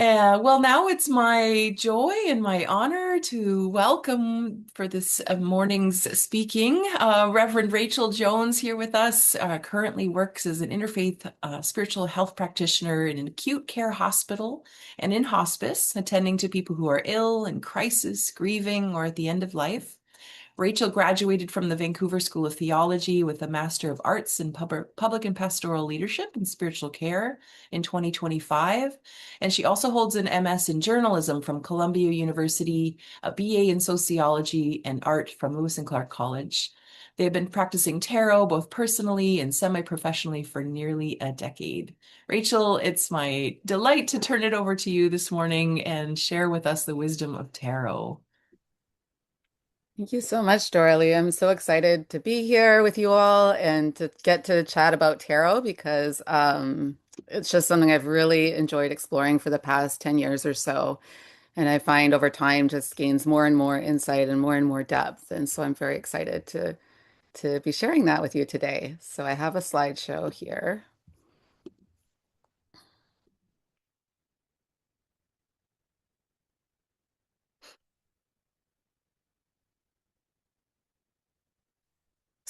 Well, now it's my joy and my honor to welcome for this morning's speaking, Reverend Rachel Jones here with us. Currently works as an interfaith spiritual health practitioner in an acute care hospital and in hospice, attending to people who are ill, in crisis, grieving, or at the end of life. Rachel graduated from the Vancouver School of Theology with a Master of Arts in Public and Pastoral Leadership and Spiritual Care in 2025. And she also holds an MS in Journalism from Columbia University, a BA in Sociology and Art from Lewis and Clark College. They've been practicing tarot both personally and semi-professionally for nearly a decade. Rachel, it's my delight to turn it over to you this morning and share with us the wisdom of tarot. Thank you so much, Doralee. I'm so excited to be here with you all and to get to chat about tarot because it's just something I've really enjoyed exploring for the past 10 years or so. And I find over time just gains more and more insight and more depth. And so I'm very excited to be sharing that with you today. So I have a slideshow here.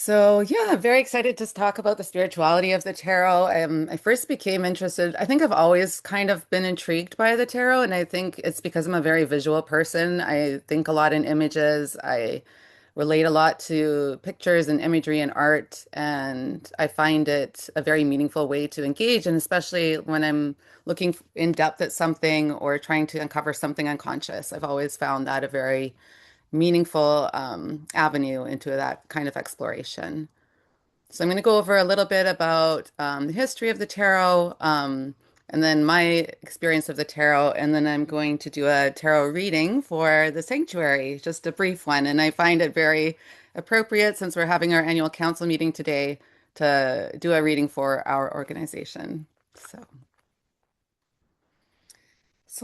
So yeah, very excited to talk about the spirituality of the tarot. I first became interested. I think I've always kind of been intrigued by the tarot, and I think it's because I'm a very visual person. I think a lot in images. I relate a lot to pictures and imagery and art, and I find it a very meaningful way to engage, and especially when I'm looking in depth at something or trying to uncover something unconscious. I've always found that a very meaningful avenue into that kind of exploration. So I'm going to go over a little bit about the history of the tarot, and then my experience of the tarot, and then I'm going to do a tarot reading for the sanctuary, just a brief one. And I find it very appropriate since we're having our annual council meeting today to do a reading for our organization. So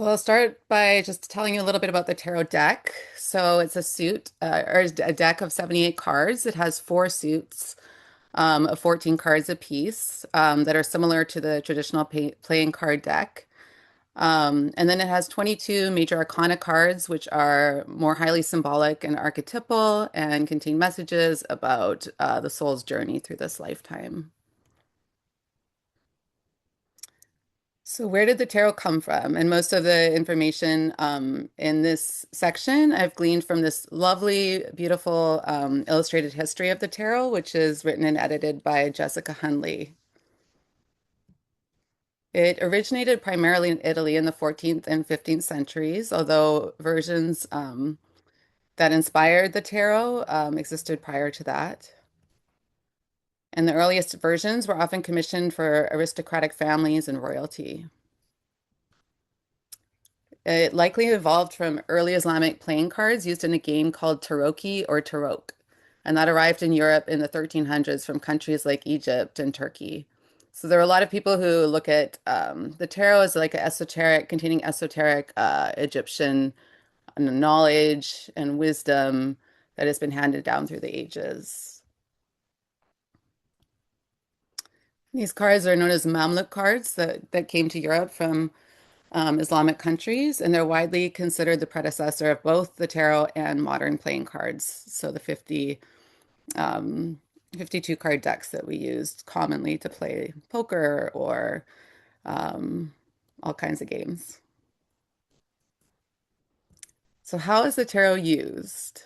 I'll start by just telling you a little bit about the tarot deck. So it's a suit or a deck of 78 cards. It has four suits of 14 cards apiece that are similar to the traditional playing card deck. And then it has 22 major arcana cards, which are more highly symbolic and archetypal and contain messages about the soul's journey through this lifetime. So where did the tarot come from? And most of the information in this section I've gleaned from this lovely, beautiful illustrated history of the tarot, which is written and edited by Jessica Hunley. It originated primarily in Italy in the 14th and 15th centuries, although versions that inspired the tarot existed prior to that. And the earliest versions were often commissioned for aristocratic families and royalty. It likely evolved from early Islamic playing cards used in a game called Taroki or Tarok, and that arrived in Europe in the 1300s from countries like Egypt and Turkey. So there are a lot of people who look at the tarot as like an esoteric, containing esoteric Egyptian knowledge and wisdom that has been handed down through the ages. These cards are known as Mamluk cards that came to Europe from Islamic countries, and they're widely considered the predecessor of both the tarot and modern playing cards. So the 52 card decks that we used commonly to play poker or um, all kinds of games. So how is the tarot used?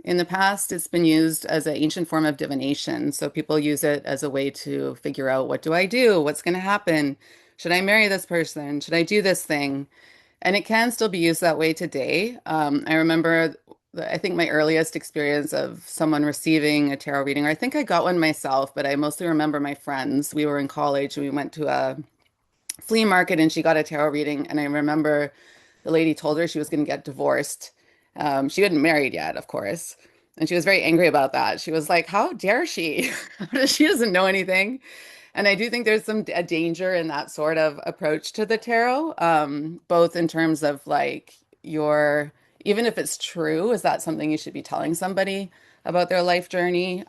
In the past, it's been used as an ancient form of divination. So people use it as a way to figure out, what do I do? What's going to happen? Should I marry this person? Should I do this thing? And it can still be used that way today. I remember, I think my earliest experience of someone receiving a tarot reading, or I think I got one myself, but I mostly remember my friends. We were in college and we went to a flea market and she got a tarot reading. And I remember the lady told her she was going to get divorced. She hadn't married yet, of course. And she was very angry about that. She was like, how dare she? She doesn't know anything. And I do think there's a danger in that sort of approach to the tarot, both in terms of like even if it's true, is that something you should be telling somebody about their life journey?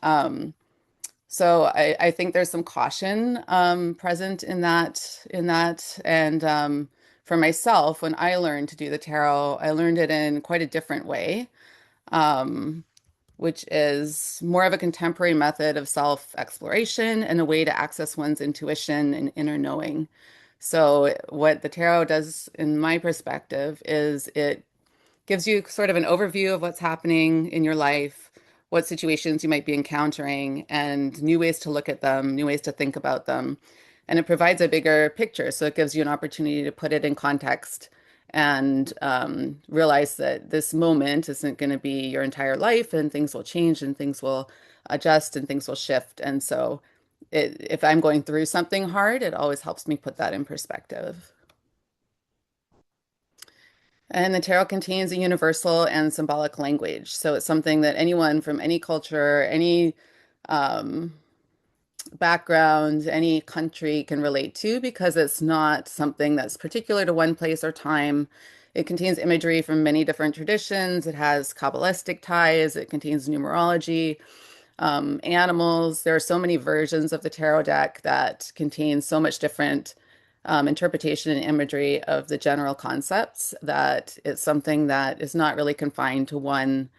So I think there's some caution present in that. And for myself, when I learned to do the tarot, I learned it in quite a different way, um, which is more of a contemporary method of self-exploration and a way to access one's intuition and inner knowing. So what the tarot does, in my perspective, is it gives you sort of an overview of what's happening in your life, what situations you might be encountering, and new ways to look at them, new ways to think about them. And it provides a bigger picture. So it gives you an opportunity to put it in context and realize that this moment isn't going to be your entire life, and things will change and things will adjust and things will shift. And so if I'm going through something hard, it always helps me put that in perspective. And the tarot contains a universal and symbolic language. So it's something that anyone from any culture, any um, background, any country can relate to because it's not something that's particular to one place or time. It contains imagery from many different traditions. It has Kabbalistic ties. It contains numerology, animals. There are so many versions of the tarot deck that contain so much different interpretation and imagery of the general concepts that it's something that is not really confined to one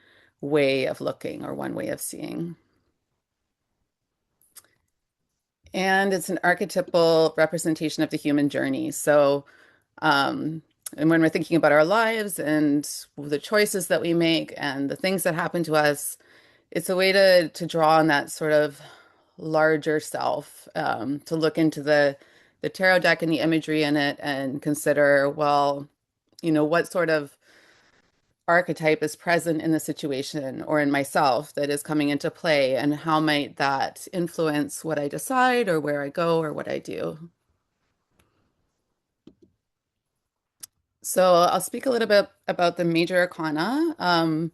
way of looking or one way of seeing. And it's an archetypal representation of the human journey. So, um, and when we're thinking about our lives and the choices that we make and the things that happen to us, it's a way to draw on that sort of larger self, to look into the tarot deck and the imagery in it and consider, well, what sort of archetype is present in the situation or in myself that is coming into play, and how might that influence what I decide or where I go or what I do. So I'll speak a little bit about the major arcana.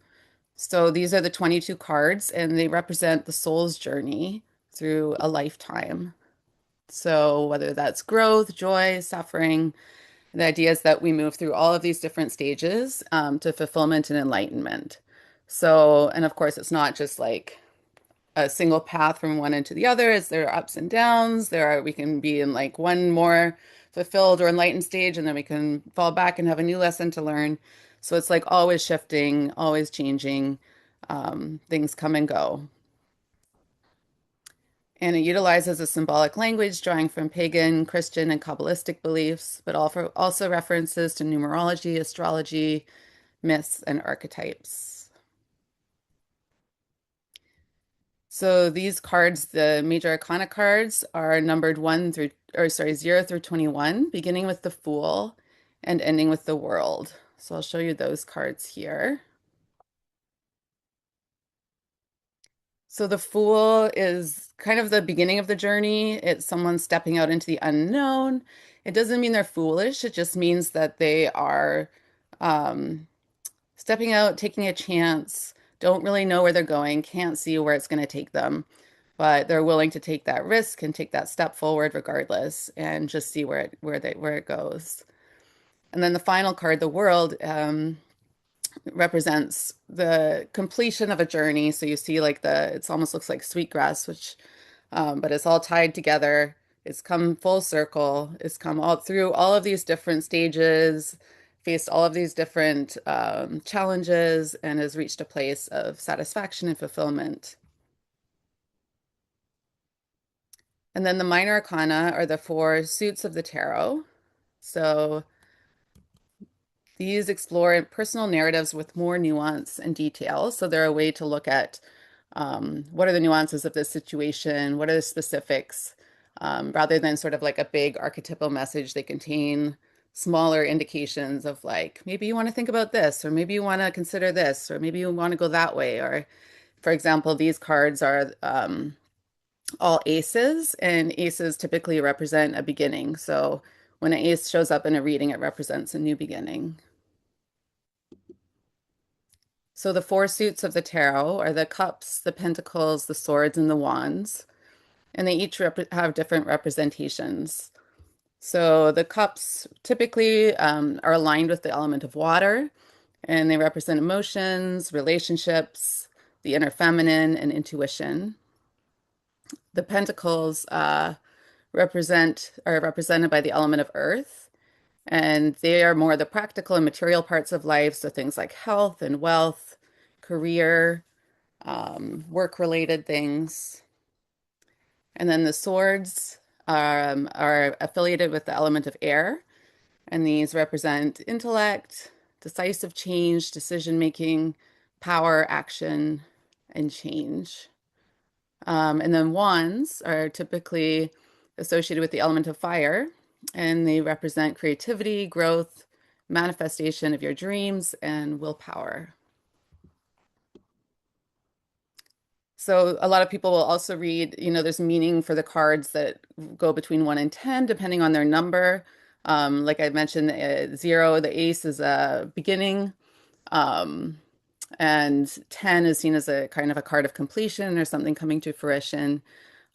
So these are the 22 cards, and they represent the soul's journey through a lifetime. So whether that's growth, joy, suffering, the idea is that we move through all of these different stages to fulfillment and enlightenment. So, and of course, it's not just like a single path from one end to the other. It's there are ups and downs. We can be in like one more fulfilled or enlightened stage, and then we can fall back and have a new lesson to learn. So it's like always shifting, always changing. Things come and go. And it utilizes a symbolic language drawing from pagan, Christian, and Kabbalistic beliefs, but also references to numerology, astrology, myths, and archetypes. So these cards, the major arcana cards, are numbered 0 through 21, beginning with the Fool and ending with the World. So I'll show you those cards here. So the Fool is kind of the beginning of the journey. It's someone stepping out into the unknown. It doesn't mean they're foolish. It just means that they are um, stepping out, taking a chance, don't really know where they're going, can't see where it's going to take them, but they're willing to take that risk and take that step forward regardless, and just see where it goes. And then the final card, the World, represents the completion of a journey. So you see like it almost looks like sweetgrass, but it's all tied together. It's come full circle. It's come all through all of these different stages, faced all of these different challenges, and has reached a place of satisfaction and fulfillment. And then the minor arcana are the four suits of the tarot. So these explore personal narratives with more nuance and detail. So they're a way to look at what are the nuances of this situation, what are the specifics, rather than sort of like a big archetypal message. They contain smaller indications of like, maybe you want to think about this, or maybe you want to consider this, or maybe you want to go that way. Or, for example, these cards are all aces, and aces typically represent a beginning. So when an ace shows up in a reading, it represents a new beginning. So the four suits of the tarot are the cups, the pentacles, the swords, and the wands, and they each have different representations. So the cups typically are aligned with the element of water, and they represent emotions, relationships, the inner feminine, and intuition. The pentacles are represented by the element of earth, and they are more the practical and material parts of life, so things like health and wealth, career, work-related things. And then the swords are affiliated with the element of air, and these represent intellect, decisive change, decision making, power, action, and change. And then wands are typically associated with the element of fire, and they represent creativity, growth, manifestation of your dreams, and willpower. So a lot of people will also read, there's meaning for the cards that go between 1 and 10, depending on their number. Like I mentioned, 0, the ace is a beginning, um, and 10 is seen as a kind of a card of completion or something coming to fruition.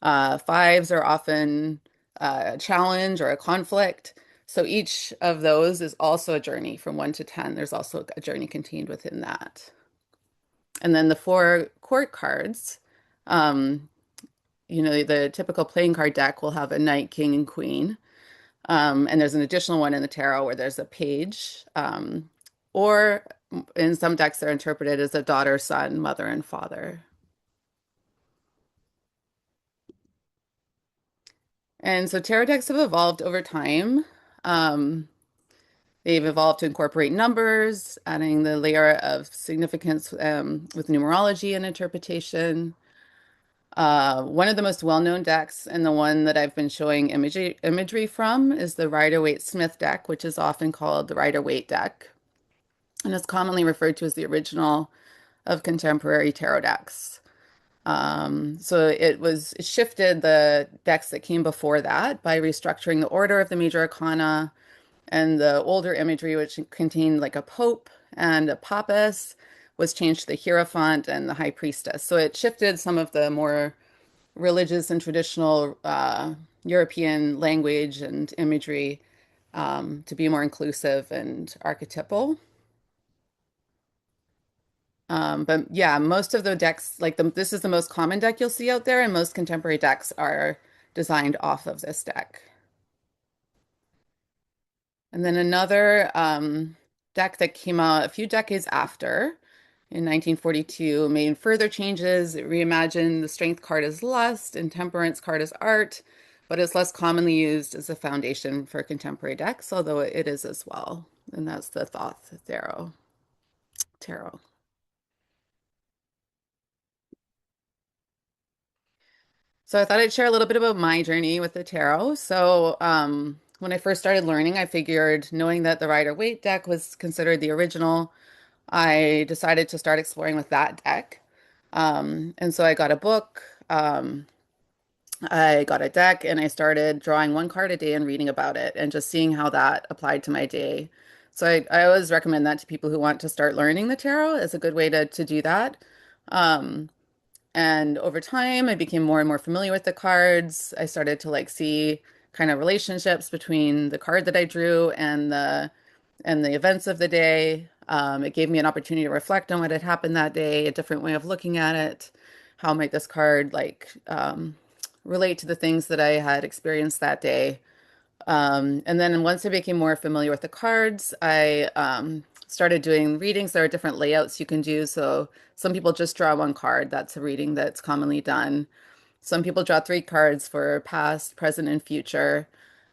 Fives are often a challenge or a conflict. So each of those is also a journey from 1 to 10. There's also a journey contained within that. And then the 4 court cards, um, the typical playing card deck will have a knight, king, and queen. And there's an additional one in the tarot where there's a page. Or in some decks, they're interpreted as a daughter, son, mother, and father. And so tarot decks have evolved over time. Um, they've evolved to incorporate numbers, adding the layer of significance with numerology and interpretation. One of the most well-known decks, and the one that I've been showing imagery from, is the Rider-Waite-Smith deck, which is often called the Rider-Waite deck, and is commonly referred to as the original of contemporary tarot decks. So it shifted the decks that came before that by restructuring the order of the major arcana, and the older imagery, which contained like a pope and a papist, was changed to the Hierophant and the High Priestess. So it shifted some of the more religious and traditional European language and imagery to be more inclusive and archetypal. But yeah, most of the decks, this is the most common deck you'll see out there, and most contemporary decks are designed off of this deck. And then another deck that came out a few decades after, in 1942, made further changes. It reimagined the Strength card as lust and Temperance card as art, but it's less commonly used as a foundation for contemporary decks, although it is as well. And that's the Thoth Tarot. So I thought I'd share a little bit about my journey with the tarot. So when I first started learning, I figured, knowing that the Rider-Waite deck was considered the original, I decided to start exploring with that deck. And so I got a book, I got a deck, and I started drawing 1 card a day and reading about it and just seeing how that applied to my day. So I always recommend that to people who want to start learning the tarot as a good way to do that. Um, and over time, I became more and more familiar with the cards. I started to see kind of relationships between the card that I drew and the events of the day. It gave me an opportunity to reflect on what had happened that day, a different way of looking at it. How might this card relate to the things that I had experienced that day? And then once I became more familiar with the cards, I started doing readings. There are different layouts you can do. So some people just draw 1 card. That's a reading that's commonly done. Some people draw 3 cards for past, present, and future.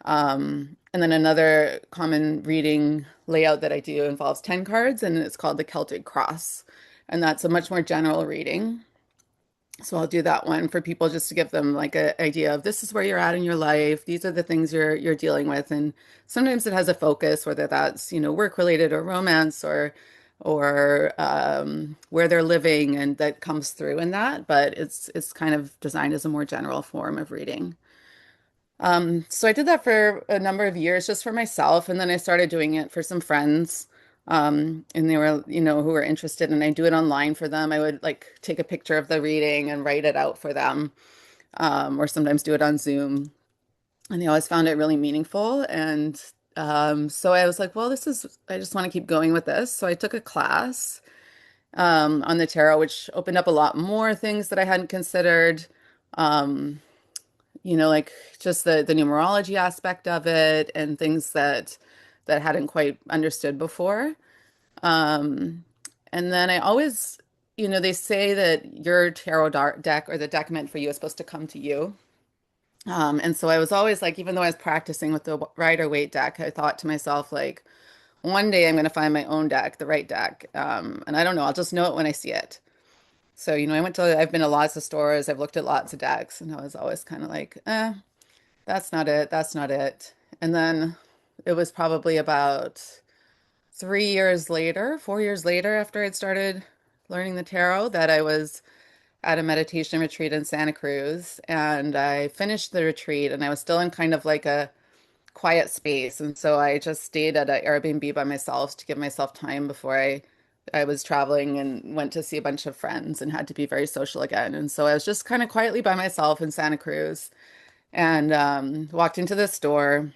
And then another common reading layout that I do involves 10 cards, and it's called the Celtic Cross. And that's a much more general reading. So I'll do that one for people just to give them like an idea of this is where you're at in your life. These are the things you're dealing with. And sometimes it has a focus, whether that's, work related or romance or where they're living, and that comes through in that, but it's kind of designed as a more general form of reading. So I did that for a number of years just for myself, and then I started doing it for some friends. And they were, who were interested, and I do it online for them. I would take a picture of the reading and write it out for them, or sometimes do it on Zoom. And they always found it really meaningful. And so I was like, well, I just want to keep going with this. So I took a class on the tarot, which opened up a lot more things that I hadn't considered. Um, like just the numerology aspect of it and things that hadn't quite understood before. Um, and then I always, they say that your deck or the deck meant for you is supposed to come to you. And so I was always like, even though I was practicing with the Rider-Waite deck, I thought to myself, like, one day I'm going to find my own deck, the right deck. And I don't know, I'll just know it when I see it. So, I've been to lots of stores, I've looked at lots of decks, and I was always kind of like, that's not it, that's not it. And then it was probably about 3 years later, 4 years later, after I'd started learning the tarot, that I was at a meditation retreat in Santa Cruz. And I finished the retreat and I was still in kind of like a quiet space. And so I just stayed at an Airbnb by myself to give myself time before I was traveling and went to see a bunch of friends and had to be very social again. And so I was just kind of quietly by myself in Santa Cruz and walked into the store.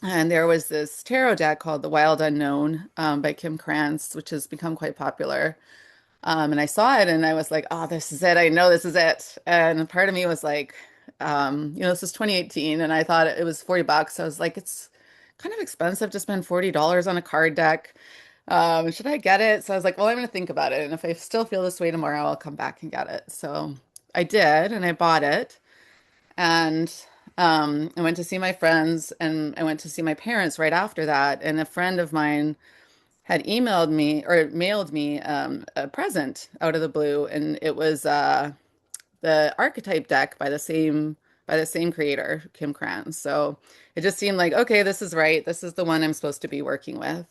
And there was this tarot deck called The Wild Unknown by Kim Krantz, which has become quite popular. And I saw it and I was like, oh, this is it. I know this is it. And part of me was like, this is 2018 and I thought it was $40. I was like, it's kind of expensive to spend $40 on a card deck. Should I get it? So I was like, well, I'm going to think about it. And if I still feel this way tomorrow, I'll come back and get it. So I did and I bought it. And I went to see my friends and I went to see my parents right after that. And a friend of mine had emailed me or mailed me a present out of the blue, and it was the archetype deck by the same creator, Kim Krantz. So it just seemed like, okay, this is right. This is the one I'm supposed to be working with.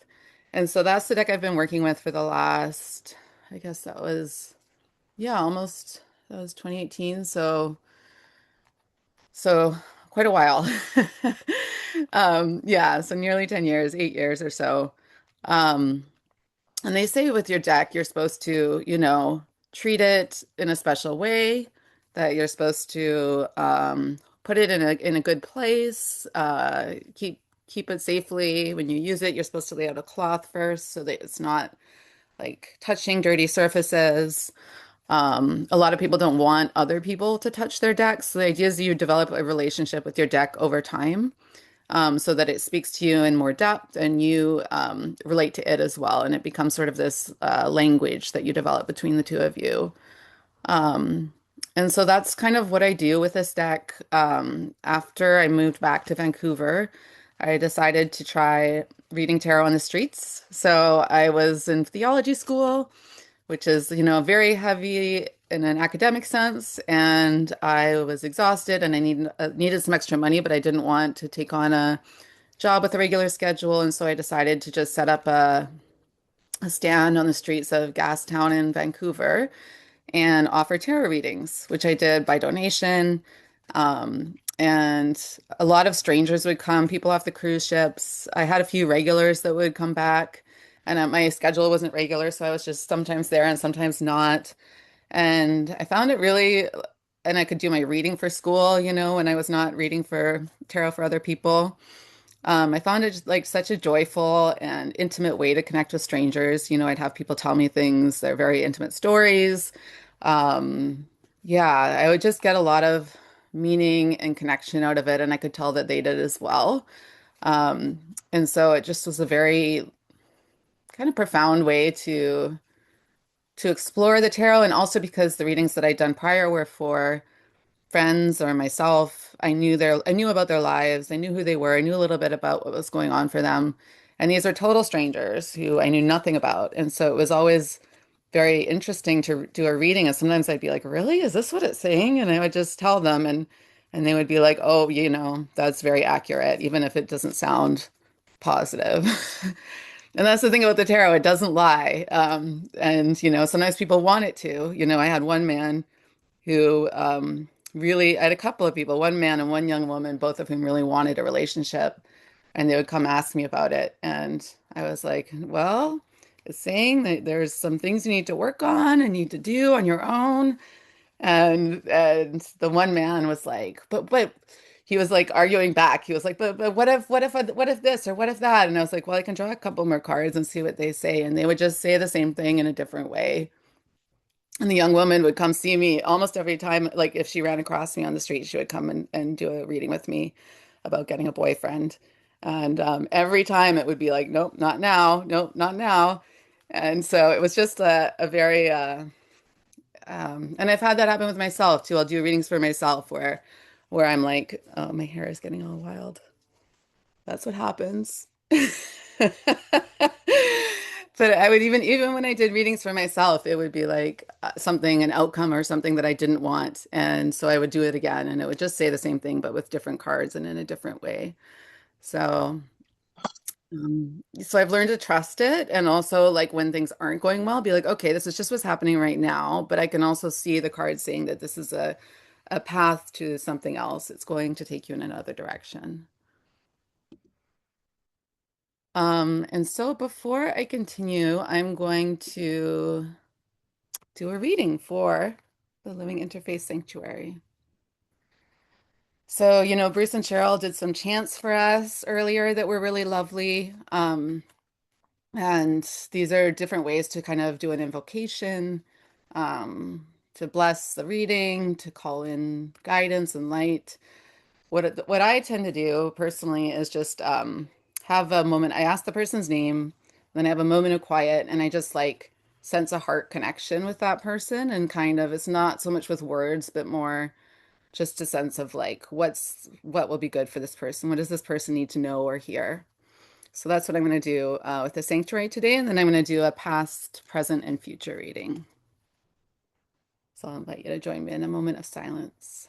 And so that's the deck I've been working with for the last, I guess that was, yeah, almost that was 2018. So quite a while. Yeah, so nearly 10 years, 8 years or so. Um, And they say with your deck, you're supposed to, treat it in a special way, that you're supposed to put it in a good place, keep it safely. When you use it, you're supposed to lay out a cloth first so that it's not like touching dirty surfaces. A lot of people don't want other people to touch their decks. So the idea is you develop a relationship with your deck over time so that it speaks to you in more depth and you relate to it as well. And it becomes sort of this language that you develop between the two of you. Um, and so that's kind of what I do with this deck. After I moved back to Vancouver, I decided to try reading tarot on the streets. So I was in theology school, which is, very heavy in an academic sense. And I was exhausted and I needed some extra money, but I didn't want to take on a job with a regular schedule. And so I decided to just set up a stand on the streets of Gastown in Vancouver and offer tarot readings, which I did by donation. And a lot of strangers would come, people off the cruise ships. I had a few regulars that would come back, and my schedule wasn't regular, so I was just sometimes there and sometimes not. And I found it really, and I could do my reading for school, when I was not reading for tarot for other people. I found it just, like such a joyful and intimate way to connect with strangers. I'd have people tell me things, they're very intimate stories. Yeah, I would just get a lot of meaning and connection out of it, and I could tell that they did as well. And so it just was a very kind of profound way to explore the tarot, and also because the readings that I'd done prior were for friends or myself. I knew about their lives. I knew who they were. I knew a little bit about what was going on for them. And these are total strangers who I knew nothing about. And so it was always very interesting to do a reading. And sometimes I'd be like, really? Is this what it's saying? And I would just tell them and they would be like, oh, that's very accurate, even if it doesn't sound positive. And that's the thing about the tarot, it doesn't lie. And sometimes people want it to. I had one man who really, I had a couple of people, one man and one young woman, both of whom really wanted a relationship. And they would come ask me about it. And I was like, well, it's saying that there's some things you need to work on and need to do on your own. And the one man was like, but he was like arguing back. He was like, but what if this or what if that? And I was like, well, I can draw a couple more cards and see what they say. And they would just say the same thing in a different way. And the young woman would come see me almost every time. Like if she ran across me on the street, she would come and do a reading with me about getting a boyfriend. And every time it would be like, nope, not now. Nope, not now. And so it was just a very, and I've had that happen with myself too. I'll do readings for myself where I'm like, oh, my hair is getting all wild. That's what happens. But I would even when I did readings for myself, it would be like something, an outcome or something that I didn't want. And so I would do it again and it would just say the same thing, but with different cards and in a different way. So, so I've learned to trust it. And also like when things aren't going well, be like, okay, this is just what's happening right now. But I can also see the cards saying that this is a path to something else. It's going to take you in another direction. And so before I continue, I'm going to do a reading for the Living Interfaith Sanctuary. So, Bruce and Cheryl did some chants for us earlier that were really lovely. And these are different ways to kind of do an invocation, to bless the reading, to call in guidance and light. What I tend to do personally is just have a moment. I ask the person's name, then I have a moment of quiet, and I just like sense a heart connection with that person, and kind of it's not so much with words, but more just a sense of like what will be good for this person. What does this person need to know or hear? So that's what I'm going to do with the sanctuary today, and then I'm going to do a past, present, and future reading. So I'll invite you to join me in a moment of silence.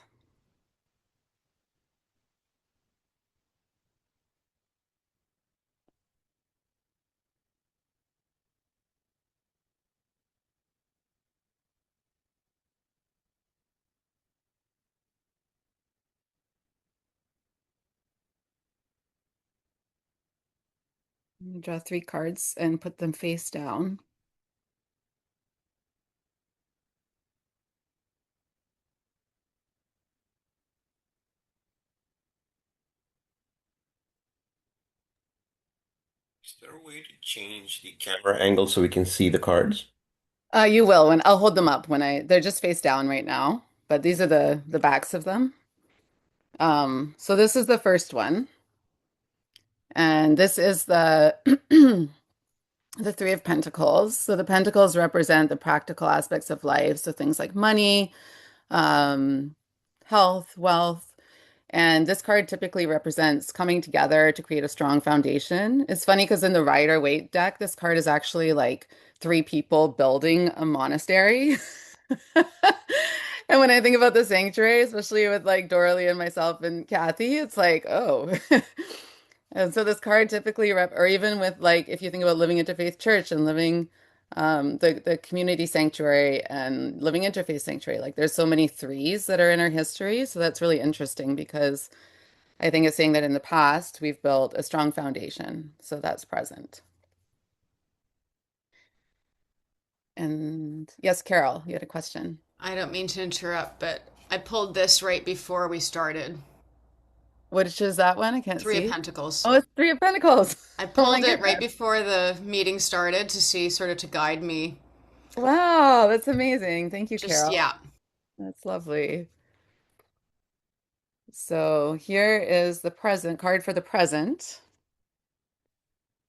I'm going to draw 3 cards and put them face down. Is there a way to change the camera angle so we can see the cards? You will when I'll hold them up when they're just face down right now, but these are the backs of them. So this is the first one, and this is the the Three of Pentacles. So the pentacles represent the practical aspects of life, so things like money, um, health, wealth. And this card typically represents coming together to create a strong foundation. It's funny because in the Rider Waite deck, this card is actually like 3 people building a monastery. And when I think about the sanctuary, especially with like Doralee and myself and Kathy, it's like, oh. And so this card typically or even with like if you think about living interfaith church and living the community sanctuary and living interfaith sanctuary, like there's so many threes that are in our history. So that's really interesting because I think it's saying that in the past we've built a strong foundation. So that's present. And yes, Carol, you had a question. I don't mean to interrupt, but I pulled this right before we started. Which is that one? I can't Three of see. Pentacles. Oh, it's Three of Pentacles. I Oh my pulled it right goodness. before the meeting started to see, sort of to guide me. Wow, that's amazing. Thank you, Just, Carol. yeah. That's lovely. So here is the present card for the present.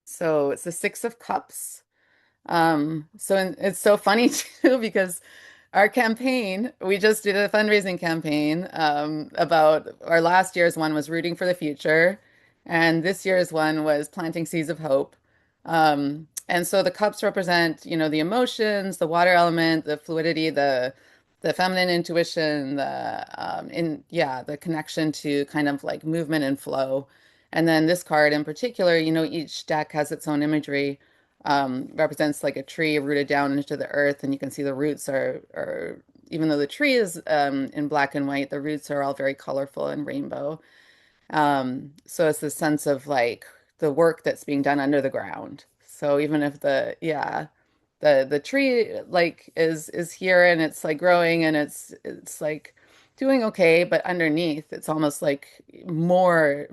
So it's the Six of Cups. It's so funny too because our campaign, we just did a fundraising campaign about our last year's one was rooting for the future, and this year's one was planting seeds of hope. And so the cups represent, the emotions, the water element, the fluidity, the feminine intuition, the connection to kind of like movement and flow. And then this card in particular, each deck has its own imagery, represents like a tree rooted down into the earth, and you can see the roots are even though the tree is in black and white, the roots are all very colorful and rainbow. So it's the sense of like the work that's being done under the ground. So even if the tree like is here and it's like growing and it's like doing okay, but underneath it's almost like more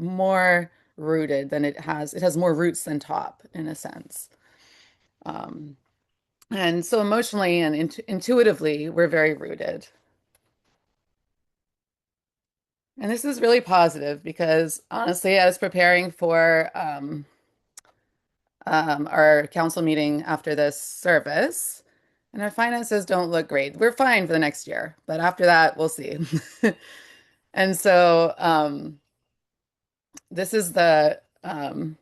rooted than it has more roots than top in a sense. Um, And so emotionally and intuitively, we're very rooted. And this is really positive because honestly, I was preparing for our council meeting after this service, and our finances don't look great. We're fine for the next year, but after that, we'll see. And so this is the 10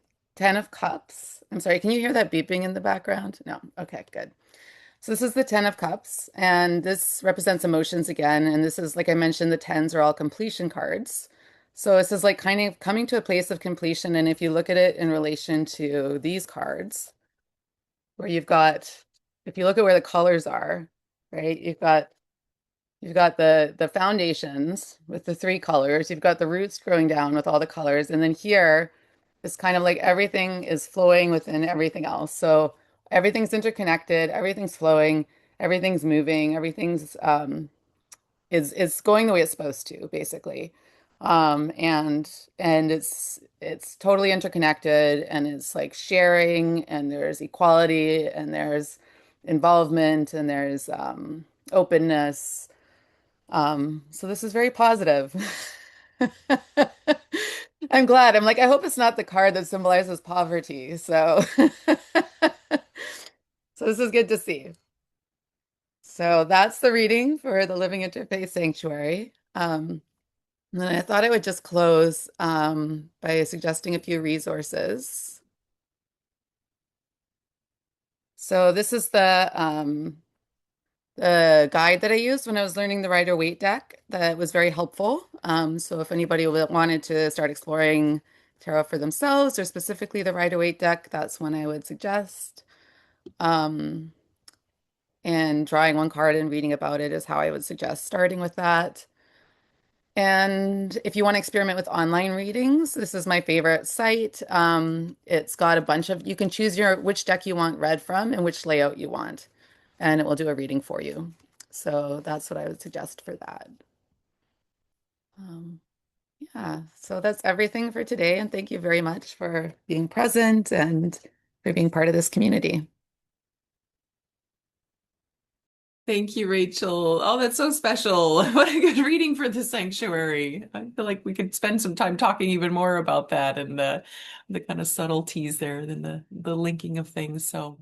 of Cups. I'm sorry, can you hear that beeping in the background? No. Okay, good. So this is the 10 of Cups, and this represents emotions again. And this is, like I mentioned, the tens are all completion cards. So this is like kind of coming to a place of completion. And if you look at it in relation to these cards, where you've got, if you look at where the colors are, right, you've got the foundations with the three colors, you've got the roots growing down with all the colors, and then here it's kind of like everything is flowing within everything else. So everything's interconnected, everything's flowing, everything's moving, everything's is going the way it's supposed to, basically. And it's totally interconnected, and it's like sharing, and there's equality, and there's involvement, and there's openness. So this is very positive. I'm glad. I'm like, I hope it's not the card that symbolizes poverty. So so this is good to see. So that's the reading for the Living Interfaith Sanctuary. And then I thought I would just close by suggesting a few resources. So this is the guide that I used when I was learning the Rider-Waite deck that was very helpful. So if anybody wanted to start exploring tarot for themselves or specifically the Rider-Waite deck, that's one I would suggest. And drawing one card and reading about it is how I would suggest starting with that. And if you want to experiment with online readings, this is my favorite site. It's got a bunch of, you can choose which deck you want read from and which layout you want, and it will do a reading for you. So that's what I would suggest for that. Yeah, so that's everything for today. And thank you very much for being present and for being part of this community. Thank you, Rachel. Oh, that's so special. What a good reading for the sanctuary. I feel like we could spend some time talking even more about that and the kind of subtleties there than the linking of things. So